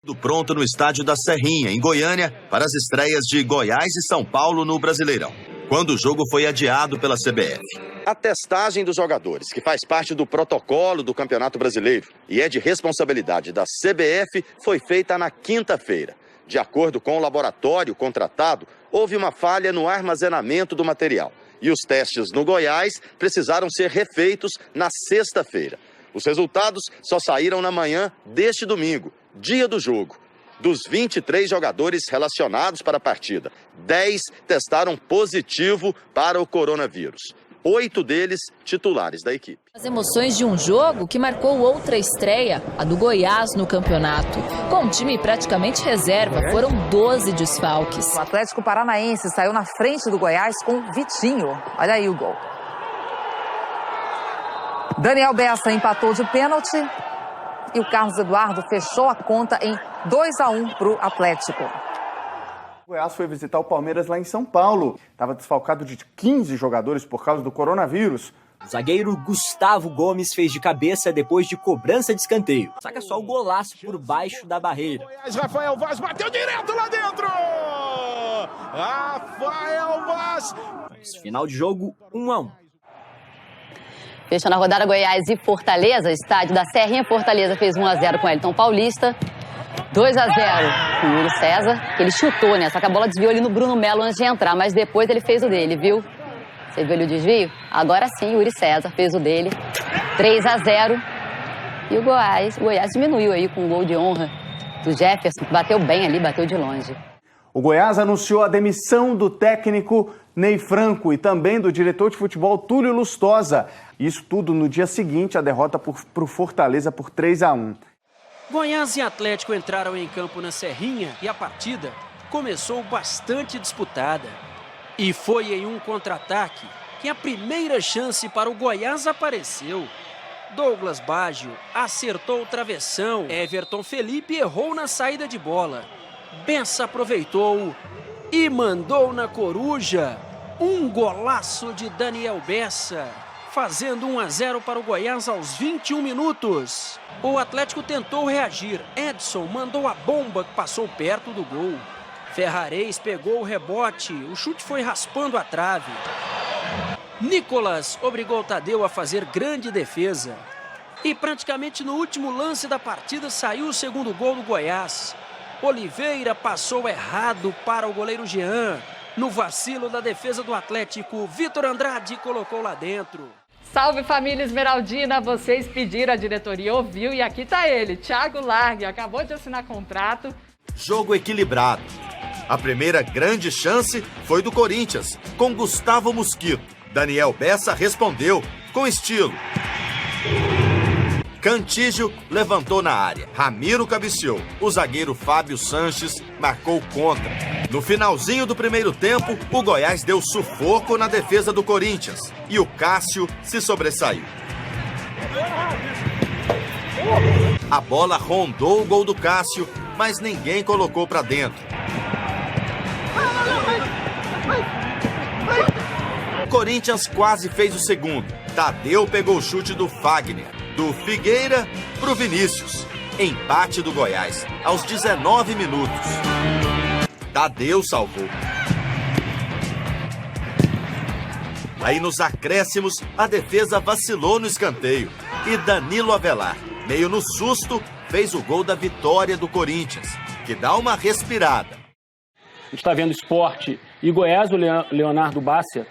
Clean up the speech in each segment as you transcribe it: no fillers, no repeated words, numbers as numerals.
Tudo pronto no estádio da Serrinha, em Goiânia, para as estreias de Goiás e São Paulo no Brasileirão, quando o jogo foi adiado pela CBF. A testagem dos jogadores, que faz parte do protocolo do Campeonato Brasileiro e é de responsabilidade da CBF, foi feita na quinta-feira. De acordo com o laboratório contratado, houve uma falha no armazenamento do material. E os testes no Goiás precisaram ser refeitos na sexta-feira. Os resultados só saíram na manhã deste domingo, dia do jogo. Dos 23 jogadores relacionados para a partida, 10 testaram positivo para o coronavírus. 8 deles titulares da equipe. As emoções de um jogo que marcou outra estreia, a do Goiás no campeonato. Com o time praticamente reserva, foram 12 desfalques. O Atlético Paranaense saiu na frente do Goiás com Vitinho. Olha aí o gol. Daniel Bessa empatou de pênalti e o Carlos Eduardo fechou a conta em 2-1 para o Atlético. O Goiás foi visitar o Palmeiras lá em São Paulo. Estava desfalcado de 15 jogadores por causa do coronavírus. O zagueiro Gustavo Gomes fez de cabeça depois de cobrança de escanteio. Saca só o golaço por baixo da barreira. Rafael Vaz bateu direto lá dentro! Rafael Vaz! Final de jogo, 1-1. Fechando a rodada, Goiás e Fortaleza, estádio da Serrinha. Fortaleza fez 1-0 com o Elton Paulista. 2-0 com o Yuri César, que ele chutou, né? Só que a bola desviou ali no Bruno Melo antes de entrar, mas depois ele fez o dele, viu? Você viu ali o desvio? Agora sim, o Yuri César fez o dele. 3-0. E o Goiás diminuiu aí com um gol de honra do Jefferson, que bateu bem ali, bateu de longe. O Goiás anunciou a demissão do técnico Ney Franco e também do diretor de futebol Túlio Lustosa. Isso tudo no dia seguinte, a derrota para o Fortaleza por 3-1. Goiás e Atlético entraram em campo na Serrinha e a partida começou bastante disputada. E foi em um contra-ataque que a primeira chance para o Goiás apareceu. Douglas Baggio acertou o travessão. Everton Felipe errou na saída de bola. Bessa aproveitou e mandou na coruja. Um golaço de Daniel Bessa, fazendo 1-0 para o Goiás aos 21 minutos. O Atlético tentou reagir. Edson mandou a bomba que passou perto do gol. Ferrarez pegou o rebote. O chute foi raspando a trave. Nicolas obrigou Tadeu a fazer grande defesa. E praticamente no último lance da partida saiu o segundo gol do Goiás. Oliveira passou errado para o goleiro Jean. No vacilo da defesa do Atlético, Vitor Andrade colocou lá dentro. Salve família esmeraldina, vocês pediram, a diretoria ouviu e aqui tá ele, Thiago Largue, acabou de assinar contrato. Jogo equilibrado. A primeira grande chance foi do Corinthians, com Gustavo Mosquito. Daniel Bessa respondeu com estilo. Cantígio levantou na área. Ramiro cabeceou. O zagueiro Fábio Sanches marcou contra. No finalzinho do primeiro tempo, o Goiás deu sufoco na defesa do Corinthians. E o Cássio se sobressaiu. A bola rondou o gol do Cássio, mas ninguém colocou pra dentro. O Corinthians quase fez o segundo. Tadeu pegou o chute do Fagner. Do Figueira pro Vinícius. Empate do Goiás, aos 19 minutos. Tadeu salvou. Aí nos acréscimos, a defesa vacilou no escanteio. E Danilo Avelar, meio no susto, fez o gol da vitória do Corinthians, que dá uma respirada. A gente está vendo Sport e Goiás, o Leonardo Bácia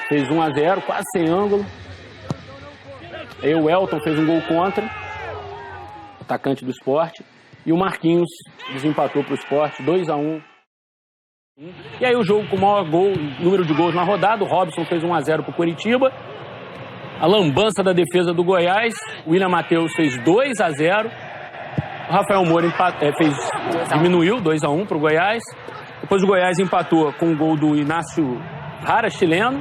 fez 1-0, quase sem ângulo. Aí o Elton fez um gol contra, atacante do Sport. E o Marquinhos desempatou para o Sport, 2-1. E aí o jogo com o maior número de gols na rodada, o Robson fez 1-0 para o Coritiba. A lambança da defesa do Goiás, o William Matheus fez 2-0. O Rafael Moura diminuiu 2-1 para o Goiás. Depois o Goiás empatou com o gol do Inácio Rara, chileno.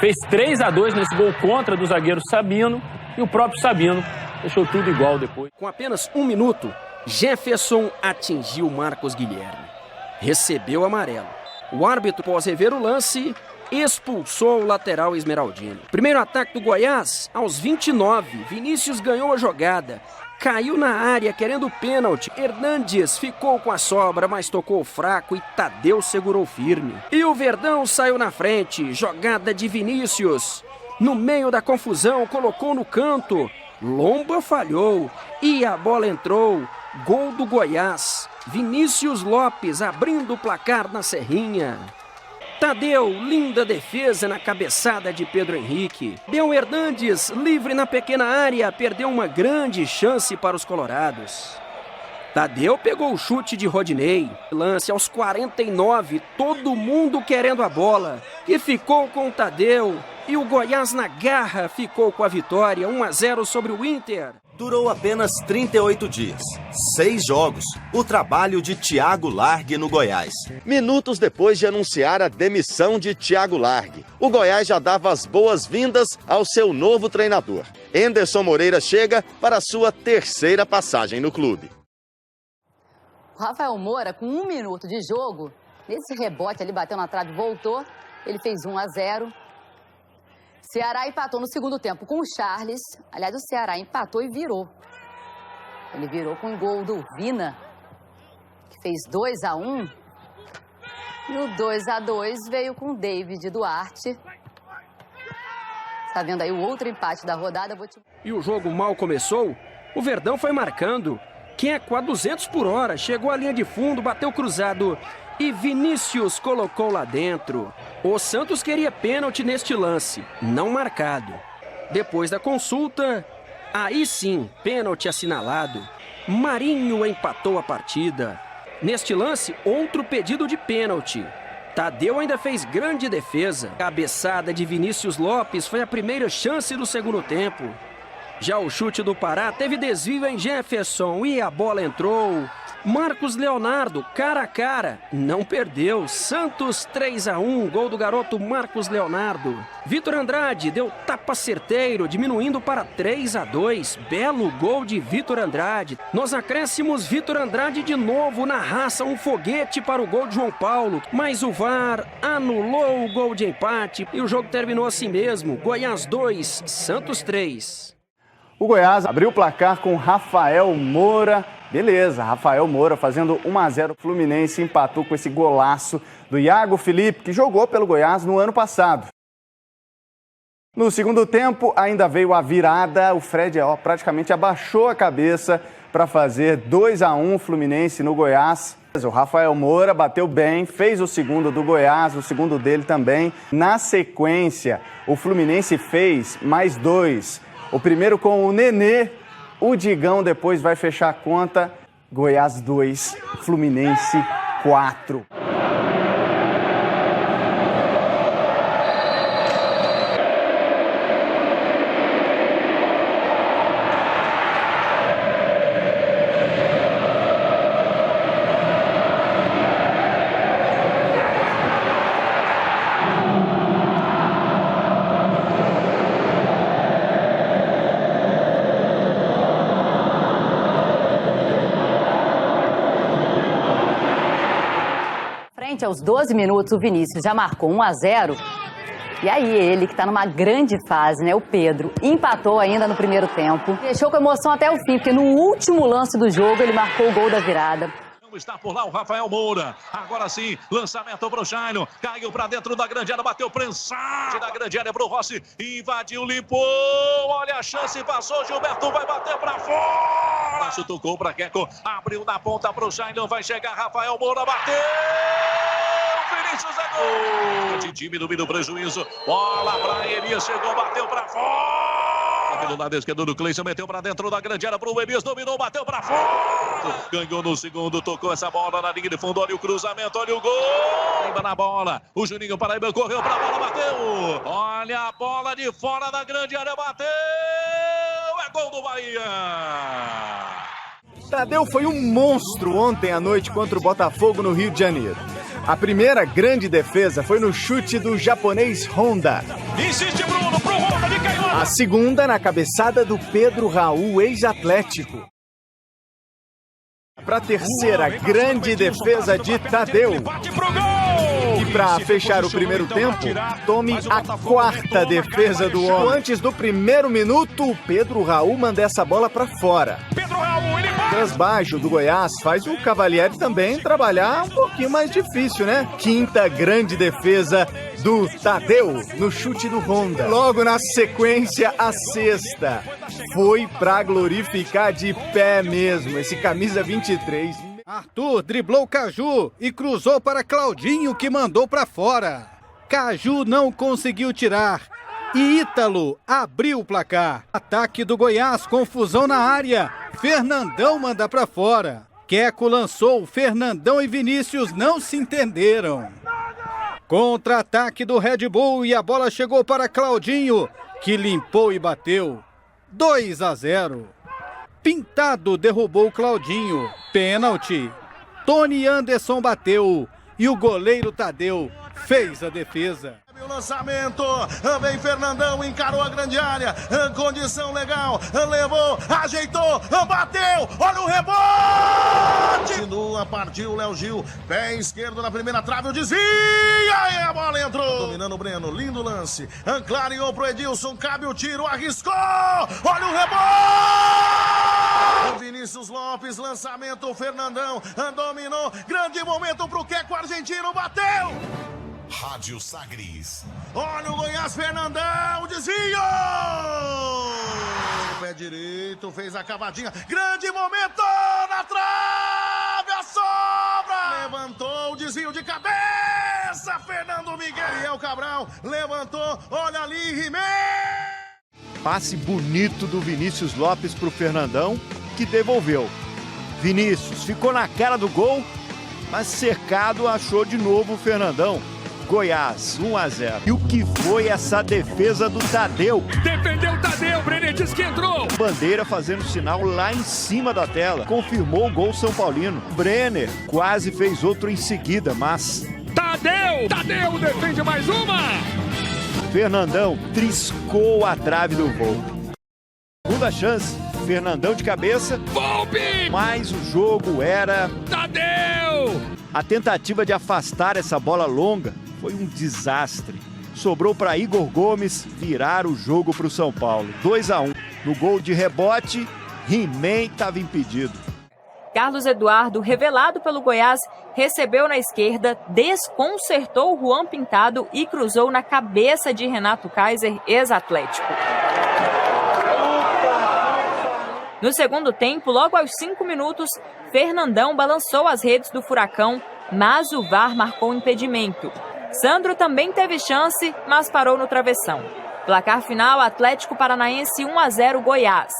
Fez 3-2 nesse gol contra do zagueiro Sabino. E o próprio Sabino deixou tudo igual depois. Com apenas 1 minuto, Jefferson atingiu Marcos Guilherme. Recebeu amarelo. O árbitro, após rever o lance, expulsou o lateral esmeraldino. Primeiro ataque do Goiás, aos 29. Vinícius ganhou a jogada. caiu na área querendo pênalti. Hernandes ficou com a sobra, mas tocou fraco e Tadeu segurou firme. E o Verdão saiu na frente, jogada de Vinícius. No meio da confusão, colocou no canto. Lomba falhou e a bola entrou. Gol do Goiás. Vinícius Lopes abrindo o placar na Serrinha. Tadeu, linda defesa na cabeçada de Pedro Henrique. Deu Hernandes, livre na pequena área, perdeu uma grande chance para os colorados. Tadeu pegou o chute de Rodinei. Lance aos 49, todo mundo querendo a bola. E ficou com o Tadeu. E o Goiás na garra ficou com a vitória, 1-0 sobre o Inter. Durou apenas 38 dias, 6 jogos, o trabalho de Thiago Largue no Goiás. Minutos depois de anunciar a demissão de Thiago Largue, o Goiás já dava as boas-vindas ao seu novo treinador. Enderson Moreira chega para sua terceira passagem no clube. O Rafael Moura, com 1 minuto de jogo, nesse rebote ali, bateu na trave, voltou, ele fez 1-0. Ceará empatou no segundo tempo com o Charles. Aliás, o Ceará empatou e virou. Ele virou com o gol do Vina, que fez 2-1. E o 2-2 veio com o David Duarte. Tá vendo aí o outro empate da rodada? E o jogo mal começou, o Verdão foi marcando. Queco a 200 por hora, chegou à linha de fundo, bateu cruzado. E Vinícius colocou lá dentro. O Santos queria pênalti neste lance, não marcado. Depois da consulta, aí sim, pênalti assinalado. Marinho empatou a partida. Neste lance, outro pedido de pênalti. Tadeu ainda fez grande defesa. Cabeçada de Vinícius Lopes foi a primeira chance do segundo tempo. Já o chute do Pará teve desvio em Jefferson e a bola entrou. Marcos Leonardo, cara a cara, não perdeu. Santos 3-1, gol do garoto Marcos Leonardo. Vitor Andrade deu tapa certeiro, diminuindo para 3-2. Belo gol de Vitor Andrade. Nos acréscimos, Vitor Andrade de novo na raça, um foguete para o gol de João Paulo. Mas o VAR anulou o gol de empate e o jogo terminou assim mesmo. Goiás 2, Santos 3. O Goiás abriu o placar com Rafael Moura. Beleza, Rafael Moura fazendo 1-0. O Fluminense empatou com esse golaço do Iago Felipe, que jogou pelo Goiás no ano passado. No segundo tempo, ainda veio a virada. O Fred praticamente abaixou a cabeça para fazer 2-1 Fluminense no Goiás. O Rafael Moura bateu bem, fez o segundo do Goiás, o segundo dele também. Na sequência, o Fluminense fez mais 2. O primeiro com o Nenê, o Digão depois vai fechar a conta. Goiás 2, Fluminense 4. Aos 12 minutos, o Vinícius já marcou 1-0. E aí ele, que está numa grande fase, né, o Pedro, empatou ainda no primeiro tempo. Deixou com emoção até o fim, porque no último lance do jogo ele marcou o gol da virada. Está por lá o Rafael Moura. Agora sim, lançamento para o Jairo. Caiu para dentro da grande área, bateu prensado da grande área para o Rossi. Invadiu, limpou. Olha a chance, passou. Gilberto vai bater para fora. Baixo, tocou para Queco. Abriu na ponta para o Jairo. Vai chegar Rafael Moura, bateu. Vinícius é gol. De time domina o prejuízo. Bola para Elias, chegou, bateu para fora. Do lado esquerdo do Cleison, meteu para dentro da grande área para o Elias, dominou, bateu para fora. Ganhou no segundo, tocou essa bola na linha de fundo. Olha o cruzamento, olha o gol. Ainda na bola, o Juninho Paraíba correu para a bola, bateu. Olha a bola de fora da grande área, bateu. É gol do Bahia. Tadeu foi um monstro ontem à noite contra o Botafogo no Rio de Janeiro. A primeira grande defesa foi no chute do japonês Honda. Insiste Bruno, pro Honda de canhota. A segunda na cabeçada do Pedro Raul, ex-Atlético. Para a terceira grande defesa de Tadeu. E para fechar o primeiro tempo, tome a quarta defesa do homem. Antes do primeiro minuto, o Pedro Raul manda essa bola para fora. dentro, Raul, ele vai. Transbaixo do Goiás faz o Cavalieri também trabalhar um pouquinho mais difícil, né? Quinta grande defesa do Tadeu no chute do Honda. Logo na sequência, a sexta. Foi pra glorificar de pé mesmo, esse camisa 23. Arthur driblou Caju e cruzou para Claudinho, que mandou para fora. Caju não conseguiu tirar e Ítalo abriu o placar. Ataque do Goiás, confusão na área. Fernandão manda para fora. Queco lançou, Fernandão e Vinícius não se entenderam. Contra-ataque do Red Bull e a bola chegou para Claudinho, que limpou e bateu. 2-0. Pintado derrubou Claudinho. Pênalti. Tony Anderson bateu e o goleiro Tadeu fez a defesa. O lançamento, vem Fernandão, encarou a grande área, condição legal, levou, ajeitou, bateu, olha o rebote! Continua, partiu Léo Gil, pé esquerdo na primeira trave, o desvio, e a bola entrou! Dominando o Breno, lindo lance, clareou pro Edilson, cabe o tiro, arriscou, olha o rebote! Vinícius Lopes, lançamento, Fernandão, dominou, grande momento pro Queco argentino, bateu! Rádio Sagres. Olha o Goiás, Fernandão, desvio! Pé direito, fez a cavadinha. Grande momento na trave, a sobra! Levantou o desvio de cabeça, Fernando Miguel Cabral. Levantou, olha ali, Rimé! Passe bonito do Vinícius Lopes pro Fernandão, que devolveu. Vinícius ficou na cara do gol, mas cercado achou de novo o Fernandão. Goiás, 1-0. E o que foi essa defesa do Tadeu? Defendeu o Tadeu, Brenner disse que entrou. Bandeira fazendo sinal lá em cima da tela. Confirmou o gol São Paulino. Brenner quase fez outro em seguida, mas... Tadeu defende mais uma. Fernandão triscou a trave do gol. Segunda chance, Fernandão de cabeça. Volpe! Mas o jogo era... Tadeu! A tentativa de afastar essa bola longa foi um desastre. Sobrou para Igor Gomes virar o jogo para o São Paulo. 2-1. No gol de rebote, He-Man estava impedido. Carlos Eduardo, revelado pelo Goiás, recebeu na esquerda, desconcertou Juan Pintado e cruzou na cabeça de Renato Kaiser, ex-Atlético. No segundo tempo, logo aos 5 minutos, Fernandão balançou as redes do Furacão, mas o VAR marcou impedimento. Sandro também teve chance, mas parou no travessão. Placar final, Atlético Paranaense 1-0 Goiás.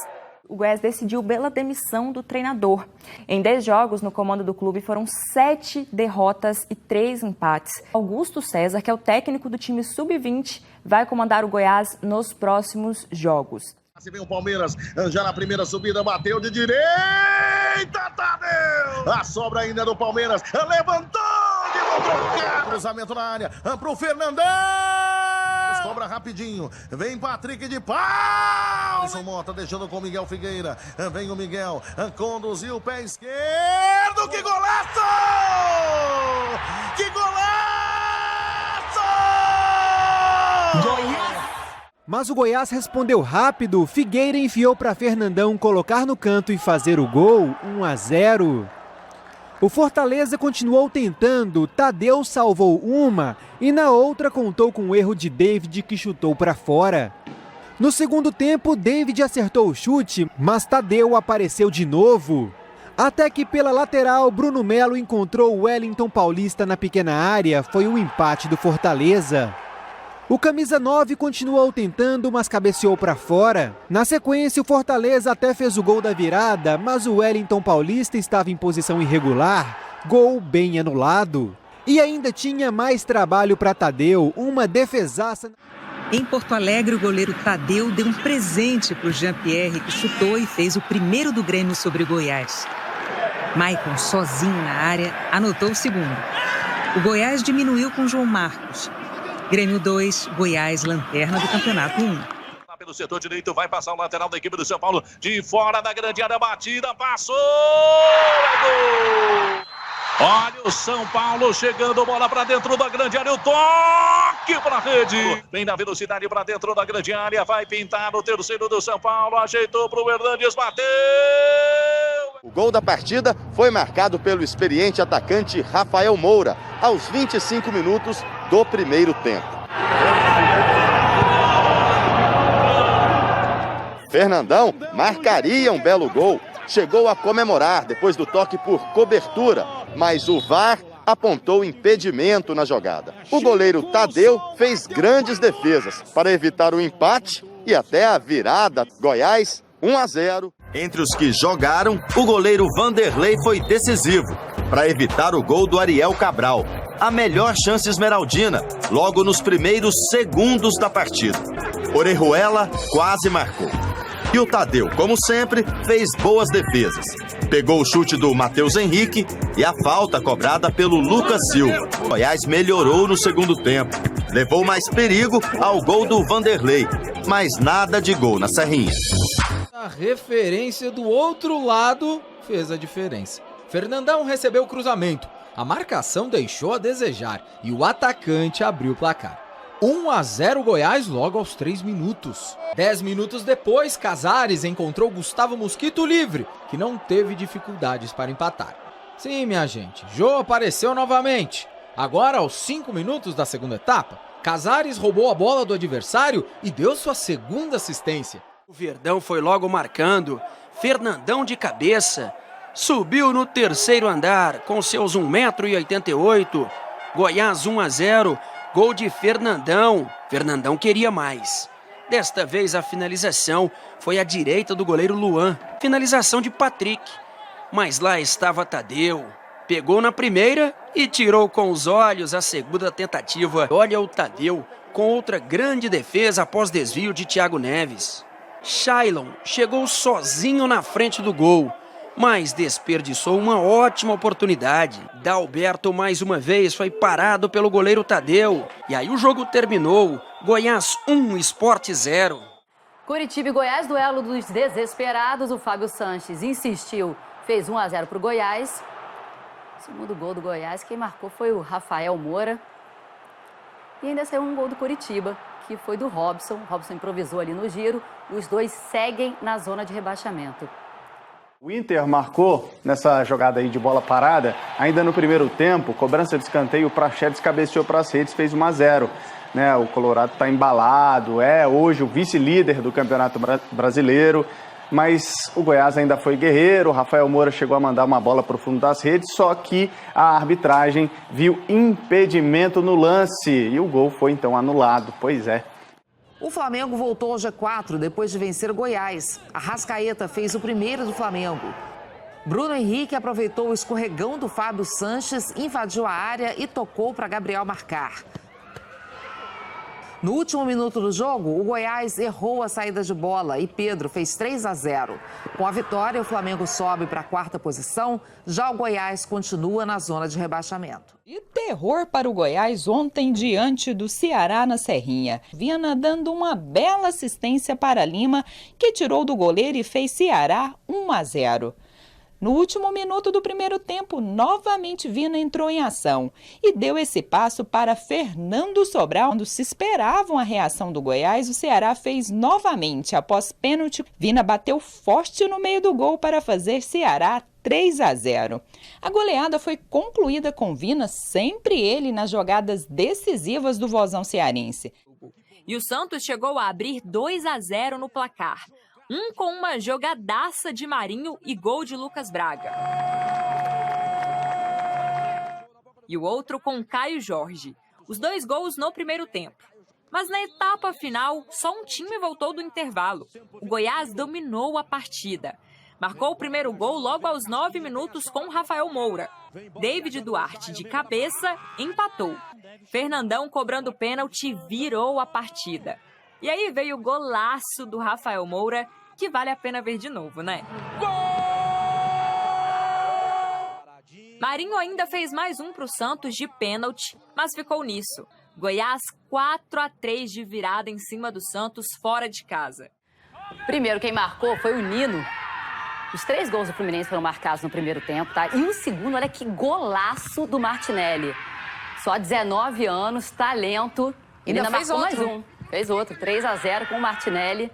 O Goiás decidiu pela demissão do treinador. Em 10 jogos no comando do clube foram 7 derrotas e 3 empates. Augusto César, que é o técnico do time sub-20, vai comandar o Goiás nos próximos jogos. Se vem o Palmeiras, já na primeira subida, bateu de direita, Tadeu! A sobra ainda do Palmeiras, levantou de novo, cruzamento na área, pro Fernandão! Cobra rapidinho, vem Patrick de pau! Alisson Mota deixando com o Miguel Figueira, vem o Miguel, conduziu o pé esquerdo, que golaço! Que golaço! Goiás! Mas o Goiás respondeu rápido, Figueira enfiou para Fernandão colocar no canto e fazer o gol, 1-0. O Fortaleza continuou tentando, Tadeu salvou uma e na outra contou com o erro de David, que chutou para fora. No segundo tempo, David acertou o chute, mas Tadeu apareceu de novo. Até que pela lateral, Bruno Melo encontrou o Wellington Paulista na pequena área, foi um empate do Fortaleza. O camisa 9 continuou tentando, mas cabeceou para fora. Na sequência, o Fortaleza até fez o gol da virada, mas o Wellington Paulista estava em posição irregular. Gol bem anulado. E ainda tinha mais trabalho para Tadeu, uma defesaça. Em Porto Alegre, o goleiro Tadeu deu um presente para o Jean-Pierre, que chutou e fez o primeiro do Grêmio sobre o Goiás. Maicon, sozinho na área, anotou o segundo. O Goiás diminuiu com João Marcos. Grêmio 2, Goiás, lanterna do Campeonato 1. Pelo setor direito, vai passar o lateral da equipe do São Paulo. De fora da grande área, batida, passou! É gol! Olha o São Paulo chegando, bola para dentro da grande área, o toque! aqui para a rede. Vem na velocidade para dentro da grande área. Vai pintar no terceiro do São Paulo. Ajeitou para o Hernandes, bateu. O gol da partida foi marcado pelo experiente atacante Rafael Moura, aos 25 minutos do primeiro tempo. Fernandão marcaria um belo gol. Chegou a comemorar depois do toque por cobertura, mas o VAR apontou impedimento na jogada. O goleiro Tadeu fez grandes defesas para evitar o empate e até a virada. Goiás 1-0. Entre os que jogaram, o goleiro Vanderlei foi decisivo para evitar o gol do Ariel Cabral. A melhor chance esmeraldina, logo nos primeiros segundos da partida. Orejuela quase marcou. E o Tadeu, como sempre, fez boas defesas. Pegou o chute do Matheus Henrique e a falta cobrada pelo Lucas Silva. O Goiás melhorou no segundo tempo. Levou mais perigo ao gol do Vanderlei, mas nada de gol na Serrinha. A referência do outro lado fez a diferença. Fernandão recebeu o cruzamento. A marcação deixou a desejar e o atacante abriu o placar. 1-0 Goiás logo aos 3 minutos. 10 minutos depois, Casares encontrou Gustavo Mosquito livre, que não teve dificuldades para empatar. Sim, minha gente, Jô apareceu novamente. Agora, aos 5 minutos da segunda etapa, Casares roubou a bola do adversário e deu sua segunda assistência. O Verdão foi logo marcando. Fernandão de cabeça. Subiu no terceiro andar com seus 1,88 m. Goiás 1-0. Gol de Fernandão. Fernandão queria mais. Desta vez a finalização foi à direita do goleiro Luan. Finalização de Patrick. Mas lá estava Tadeu. Pegou na primeira e tirou com os olhos a segunda tentativa. Olha o Tadeu com outra grande defesa após desvio de Thiago Neves. Shailon chegou sozinho na frente do gol, mas desperdiçou uma ótima oportunidade. Dalberto mais uma vez foi parado pelo goleiro Tadeu. E aí o jogo terminou. Goiás 1, Sport 0. Curitiba e Goiás, duelo dos desesperados. O Fábio Sanches insistiu, fez 1-0 para o Goiás. O segundo gol do Goiás, quem marcou foi o Rafael Moura. E ainda saiu um gol do Curitiba, que foi do Robson. O Robson improvisou ali no giro. Os dois seguem na zona de rebaixamento. O Inter marcou nessa jogada aí de bola parada, ainda no primeiro tempo, cobrança de escanteio, o Praxedes cabeceou para as redes, fez 1-0. Né, o Colorado está embalado, é hoje o vice-líder do Campeonato Brasileiro, mas o Goiás ainda foi guerreiro. O Rafael Moura chegou a mandar uma bola para o fundo das redes, só que a arbitragem viu impedimento no lance e o gol foi então anulado. Pois é. O Flamengo voltou ao G4 depois de vencer o Goiás. Arrascaeta fez o primeiro do Flamengo. Bruno Henrique aproveitou o escorregão do Fábio Sanches, invadiu a área e tocou para Gabriel marcar. No último minuto do jogo, o Goiás errou a saída de bola e Pedro fez 3-0. Com a vitória, o Flamengo sobe para a 4ª posição, já o Goiás continua na zona de rebaixamento. E terror para o Goiás ontem diante do Ceará na Serrinha. Viana dando uma bela assistência para Lima, que tirou do goleiro e fez Ceará 1-0. No último minuto do primeiro tempo, novamente Vina entrou em ação e deu esse passo para Fernando Sobral. Quando se esperava uma reação do Goiás, o Ceará fez novamente. Após pênalti, Vina bateu forte no meio do gol para fazer Ceará 3-0. A goleada foi concluída com Vina, sempre ele nas jogadas decisivas do Vozão cearense. E o Santos chegou a abrir 2-0 no placar. Um com uma jogadaça de Marinho e gol de Lucas Braga. E o outro com Caio Jorge. Os 2 gols no primeiro tempo. Mas na etapa final, só um time voltou do intervalo. O Goiás dominou a partida. Marcou o primeiro gol logo aos 9 minutos com Rafael Moura. David Duarte, de cabeça, empatou. Fernandão, cobrando pênalti, virou a partida. E aí veio o golaço do Rafael Moura, que vale a pena ver de novo, né? Marinho ainda fez mais um para o Santos de pênalti, mas ficou nisso. Goiás 4-3 de virada em cima do Santos, fora de casa. Primeiro quem marcou foi o Nino. Os 3 gols do Fluminense foram marcados no primeiro tempo, tá? E o segundo, olha que golaço do Martinelli. Só 19 anos, talento. Ele ainda fez marcou outro. mais um. Fez outro, 3-0 com o Martinelli.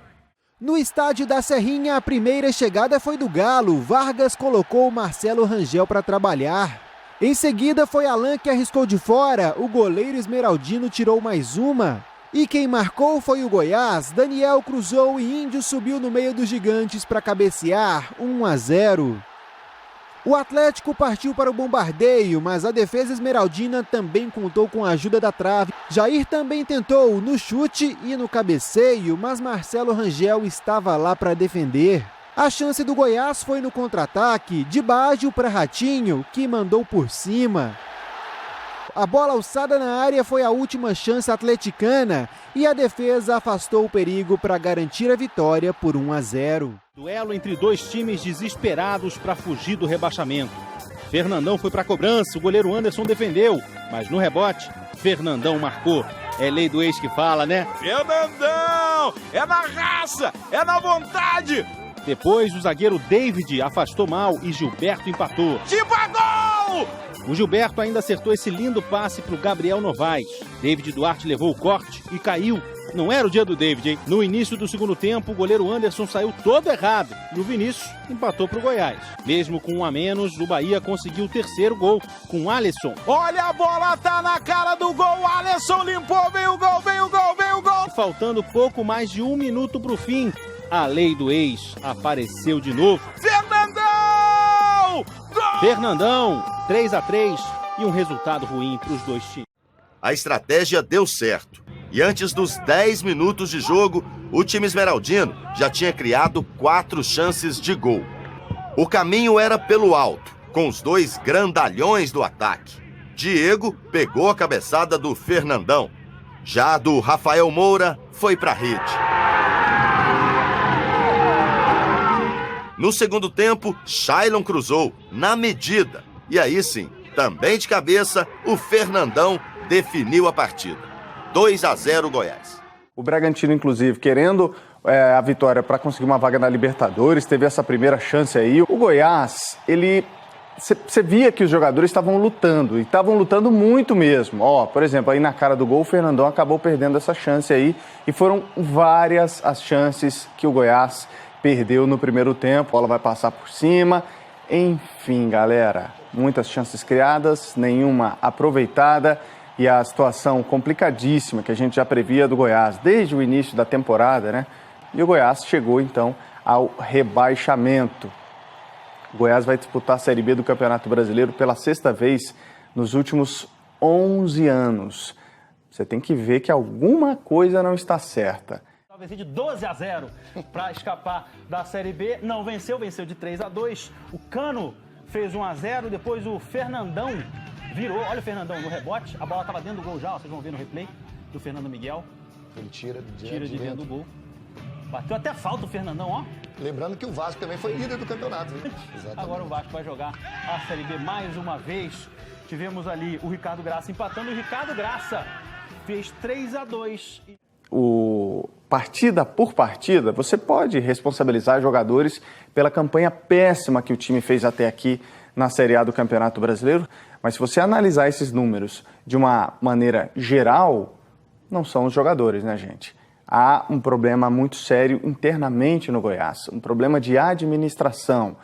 No estádio da Serrinha, a primeira chegada foi do Galo. Vargas colocou o Marcelo Rangel para trabalhar. Em seguida foi Alan que arriscou de fora. O goleiro esmeraldino tirou mais uma. E quem marcou foi o Goiás. Daniel cruzou e Índio subiu no meio dos gigantes para cabecear. 1-0. O Atlético partiu para o bombardeio, mas a defesa esmeraldina também contou com a ajuda da trave. Jair também tentou no chute e no cabeceio, mas Marcelo Rangel estava lá para defender. A chance do Goiás foi no contra-ataque, de Baggio para Ratinho, que mandou por cima. A bola alçada na área foi a última chance atleticana e a defesa afastou o perigo para garantir a vitória por 1-0. Duelo entre dois times desesperados para fugir do rebaixamento. Fernandão foi para a cobrança, o goleiro Anderson defendeu, mas no rebote, Fernandão marcou. É lei do ex que fala, né? Fernandão! É na raça! É na vontade! Depois, o zagueiro David afastou mal e Gilberto empatou. Tipo a gol! O Gilberto ainda acertou esse lindo passe para o Gabriel Novaes. David Duarte levou o corte e caiu. Não era o dia do David, hein? No início do segundo tempo, o goleiro Anderson saiu todo errado e o Vinícius empatou para o Goiás. Mesmo com 1 a menos, o Bahia conseguiu o terceiro gol com o Alisson. Olha a bola, tá na cara do gol, Alisson limpou, veio o gol, veio o gol, veio o gol! Faltando pouco mais de 1 minuto para o fim, a lei do ex apareceu de novo. Fernandão! Gol! Fernandão, 3-3 e um resultado ruim para os dois times. A estratégia deu certo. E antes dos 10 minutos de jogo, o time esmeraldino já tinha criado 4 chances de gol. O caminho era pelo alto, com os dois grandalhões do ataque. Diego pegou a cabeçada do Fernandão. Já a do Rafael Moura foi para a rede. No segundo tempo, Shailon cruzou, na medida. E aí sim, também de cabeça, o Fernandão definiu a partida. 2-0 Goiás. O Bragantino, inclusive, querendo a vitória para conseguir uma vaga na Libertadores, teve essa primeira chance aí. O Goiás, você via que os jogadores estavam lutando, e estavam lutando muito mesmo. Por exemplo, aí na cara do gol, o Fernandão acabou perdendo essa chance aí, e foram várias as chances que o Goiás perdeu no primeiro tempo. A bola vai passar por cima. Enfim, galera, muitas chances criadas, nenhuma aproveitada. E a situação complicadíssima que a gente já previa do Goiás desde o início da temporada, né? E o Goiás chegou, então, ao rebaixamento. O Goiás vai disputar a Série B do Campeonato Brasileiro pela 6ª vez nos últimos 11 anos. Você tem que ver que alguma coisa não está certa. Venceu de 12-0 para escapar da Série B. Não venceu de 3-2. O Cano fez 1-0, depois o Fernandão virou, olha o Fernandão no rebote, a bola estava dentro do gol já, vocês vão ver no replay do Fernando Miguel. Ele tira de dentro do gol. Bateu até falta o Fernandão, ó. Lembrando que o Vasco também foi líder do campeonato, viu? Agora o Vasco vai jogar a Série B mais uma vez. Tivemos ali o Ricardo Graça empatando, e o Ricardo Graça fez 3-2. Partida por partida, você pode responsabilizar jogadores pela campanha péssima que o time fez até aqui na Série A do Campeonato Brasileiro, mas se você analisar esses números de uma maneira geral, não são os jogadores, né, gente? Há um problema muito sério internamente no Goiás, um problema de administração.